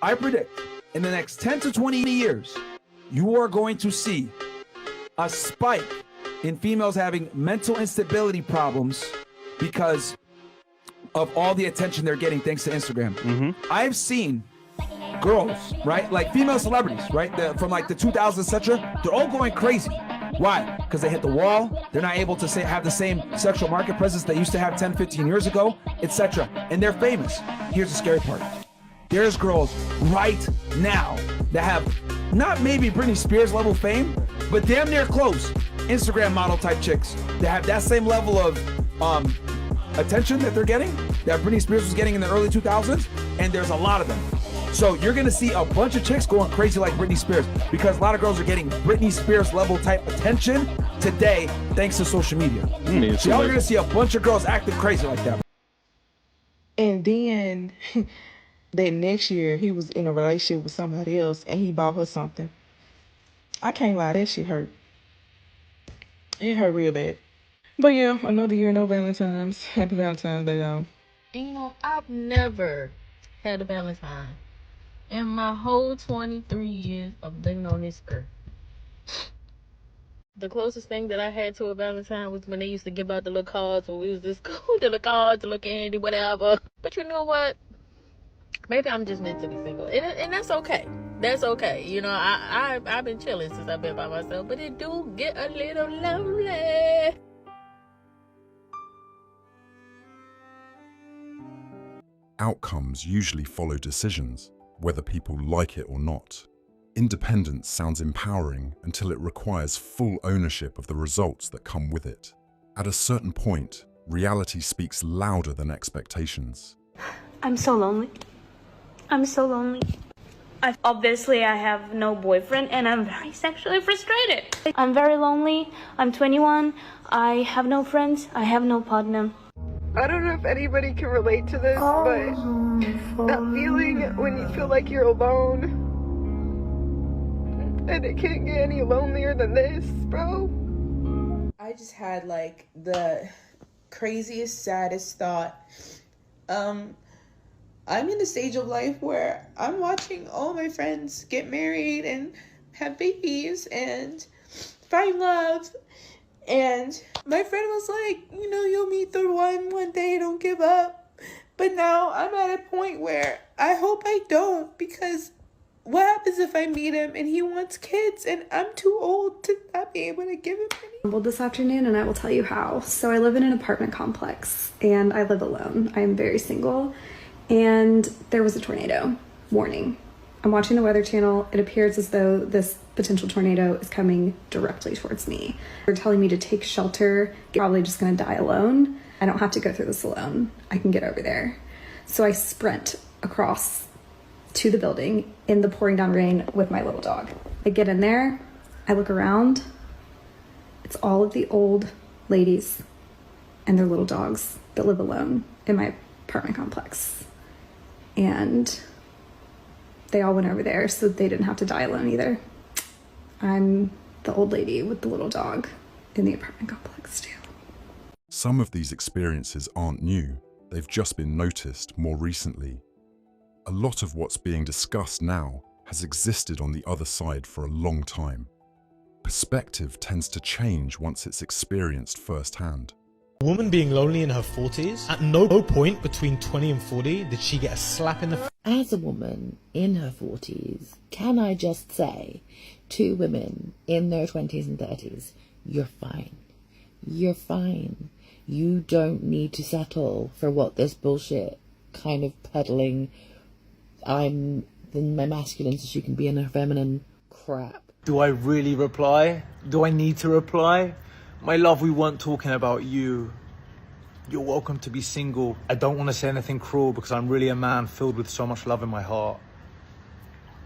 I predict in the next 10 to 20 years, you are going to see a spike in females having mental instability problems because of all the attention they're getting thanks to Instagram. Mm-hmm. I've seen girls, right? Like female celebrities, right? From like the 2000s, etc. They're all going crazy. Why? Because they hit the wall. They're not able to have the same sexual market presence they used to have 10, 15 years ago, etc. And they're famous. Here's the scary part. There's girls right now that have not maybe Britney Spears level fame, but damn near close. Instagram model type chicks that have that same level of attention that they're getting, that Britney Spears was getting in the early 2000s, and there's a lot of them. So you're gonna see a bunch of chicks going crazy like Britney Spears because a lot of girls are getting Britney Spears level type attention today thanks to social media. So y'all are gonna see a bunch of girls acting crazy like that. And then that next year he was in a relationship with somebody else and he bought her something. I can't lie, that shit hurt. It hurt real bad. But yeah, another year, no Valentine's. Happy Valentine's Day, y'all. You know, I've never had a Valentine in my whole 23 years of living on this earth. The closest thing that I had to a Valentine was when they used to give out the little cards when we was in school, the little cards, the little candy, whatever. But you know what? Maybe I'm just meant to be single, and that's okay. That's okay. You know, I've been chilling since I've been by myself, but it do get a little lonely. Outcomes usually follow decisions, whether people like it or not. Independence sounds empowering until it requires full ownership of the results that come with it. At a certain point, reality speaks louder than expectations. I'm so lonely. I'm so lonely. Obviously, I have no boyfriend and I'm very sexually frustrated. I'm very lonely. I'm 21. I have no friends. I have no partner. I don't know if anybody can relate to this, but that feeling when you feel like you're alone, and it can't get any lonelier than this, bro. I just had like the craziest, saddest thought. I'm in the stage of life where I'm watching all my friends get married and have babies and find love. And my friend was like, you know, you'll meet the one day, don't give up. But now I'm at a point where I hope I don't, because what happens if I meet him and he wants kids and I'm too old to not be able to give him any? Well, this afternoon, and I will tell you how. So I live in an apartment complex and I live alone. I am very single. And there was a tornado warning. I'm watching the Weather Channel. It appears as though this potential tornado is coming directly towards me. They're telling me to take shelter. Probably just gonna die alone. I don't have to go through this alone. I can get over there. So I sprint across to the building in the pouring down rain with my little dog. I get in there, I look around. It's all of the old ladies and their little dogs that live alone in my apartment complex. And they all went over there so they didn't have to die alone either. I'm the old lady with the little dog in the apartment complex too. Some of these experiences aren't new, they've just been noticed more recently. A lot of what's being discussed now has existed on the other side for a long time. Perspective tends to change once it's experienced firsthand. A woman being lonely in her 40s, at no point between 20 and 40 did she get a slap in the face. As a woman in her 40s, can I just say to women in their 20s and 30s, you're fine. You're fine. You don't need to settle for what this bullshit kind of peddling, I'm my masculine so she can be in her feminine crap. Do I really reply? Do I need to reply? My love, we weren't talking about you. You're welcome to be single. I don't want to say anything cruel because I'm really a man filled with so much love in my heart.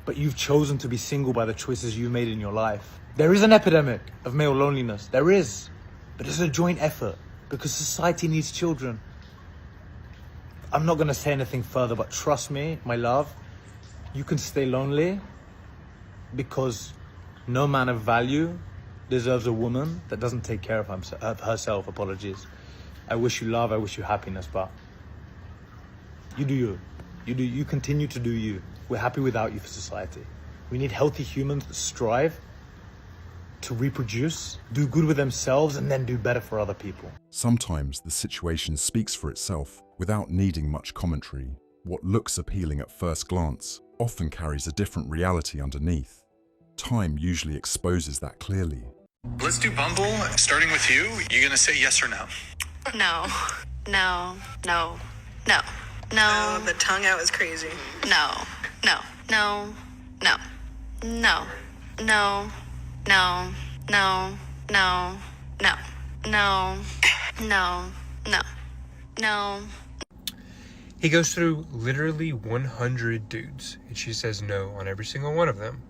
But you've chosen to be single by the choices you made in your life. There is an epidemic of male loneliness. There is. But it's a joint effort because society needs children. I'm not going to say anything further, but trust me, my love, you can stay lonely because no man of value deserves a woman that doesn't take care of herself. Apologies. I wish you love, I wish you happiness, but you do you. You continue to do you. we're happy without you for society. We need healthy humans that strive to reproduce, do good with themselves, and then do better for other people. Sometimes the situation speaks for itself without needing much commentary. What looks appealing at first glance often carries a different reality underneath. Time usually exposes that clearly. Let's do Bumble, starting with you. You gonna say yes or no? No, no, no, no, no. Oh, the tongue out is crazy. No, no, no, no, no, no, no, no, no, no, no, no, no, no. He goes through literally 100 dudes, and she says no on every single one of them.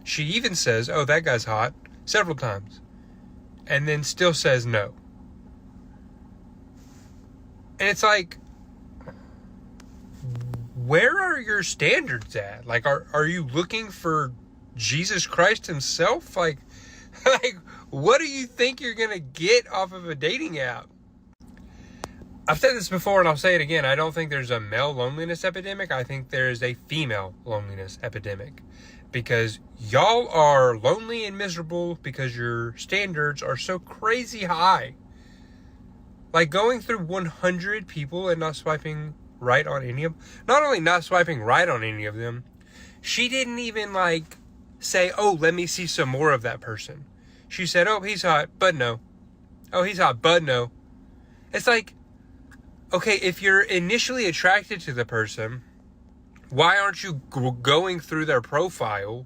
She even says, oh, that guy's hot, several times, and then still says no. And it's like, where are your standards at? Like, are you looking for Jesus Christ himself? Like, what do you think you're gonna get off of a dating app? I've said this before and I'll say it again. I don't think there's a male loneliness epidemic. I think there is a female loneliness epidemic. Because y'all are lonely and miserable because your standards are so crazy high. Like, going through 100 people and not swiping right on any of them. Not only not swiping right on any of them, she didn't even, like, say, oh, let me see some more of that person. She said, oh, he's hot, but no. Oh, he's hot, but no. It's like, okay, if you're initially attracted to the person, why aren't you going through their profile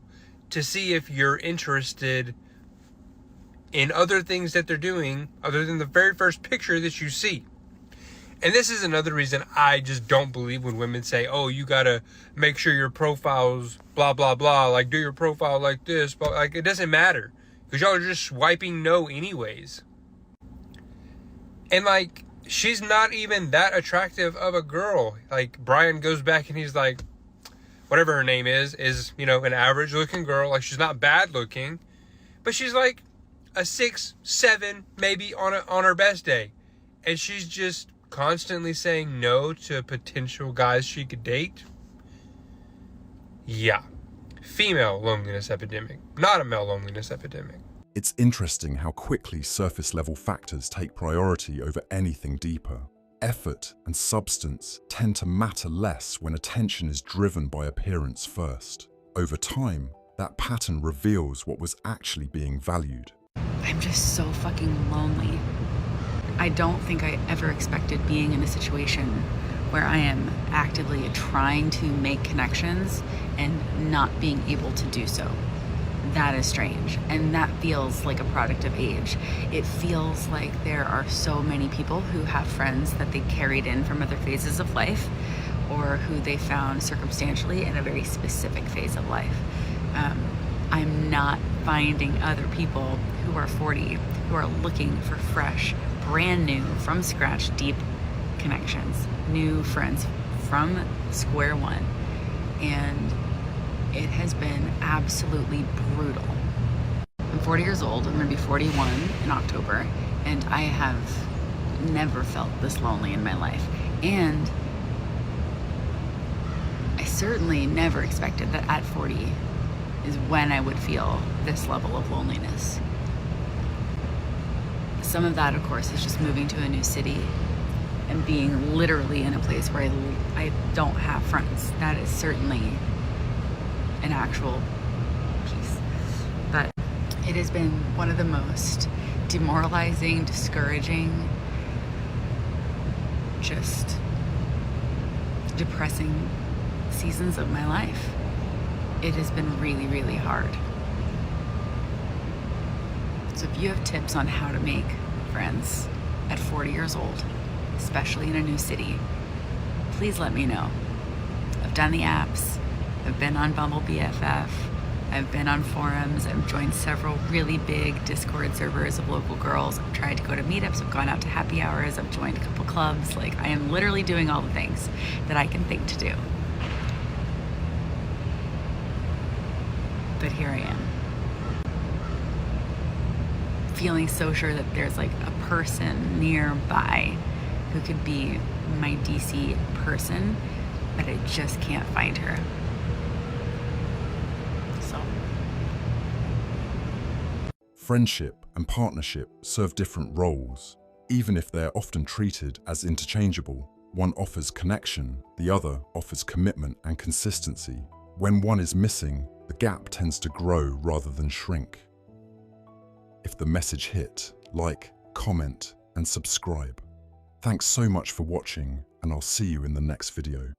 to see if you're interested in other things that they're doing other than the very first picture that you see? And this is another reason I just don't believe when women say, oh, you gotta make sure your profile's blah, blah, blah. Like, do your profile like this. But, like, it doesn't matter. Because y'all are just swiping no anyways. And, like, she's not even that attractive of a girl. Like, Brian goes back and he's like, whatever her name is, you know, an average looking girl. Like, she's not bad looking, but she's like a 6, 7, maybe on her best day. And she's just constantly saying no to potential guys she could date. Yeah. Female loneliness epidemic, not a male loneliness epidemic. It's interesting how quickly surface-level factors take priority over anything deeper. Effort and substance tend to matter less when attention is driven by appearance first. Over time, that pattern reveals what was actually being valued. I'm just so fucking lonely. I don't think I ever expected being in a situation where I am actively trying to make connections and not being able to do so. That is strange, and that feels like a product of age. It feels like there are so many people who have friends that they carried in from other phases of life, or who they found circumstantially in a very specific phase of life. I'm not finding other people who are 40 who are looking for fresh, brand new, from scratch, deep connections, new friends from square one. And it has been absolutely brutal. I'm 40 years old. I'm gonna be 41 in October, and I have never felt this lonely in my life. And I certainly never expected that at 40 is when I would feel this level of loneliness. Some of that, of course, is just moving to a new city and being literally in a place where I don't have friends. That is certainly an actual piece. But it has been one of the most demoralizing, discouraging, just depressing seasons of my life. It has been really, really hard. So if you have tips on how to make friends at 40 years old, especially in a new city, please let me know. I've done the apps. I've been on Bumble BFF. I've been on forums. I've joined several really big Discord servers of local girls. I've tried to go to meetups. I've gone out to happy hours. I've joined a couple clubs. Like, I am literally doing all the things that I can think to do. But here I am, feeling so sure that there's like a person nearby who could be my DC person, but I just can't find her. So. Friendship and partnership serve different roles, even if they're often treated as interchangeable. One offers connection, the other offers commitment and consistency. When one is missing, the gap tends to grow rather than shrink. If the message hit, like, comment, and subscribe. Thanks so much for watching, and I'll see you in the next video.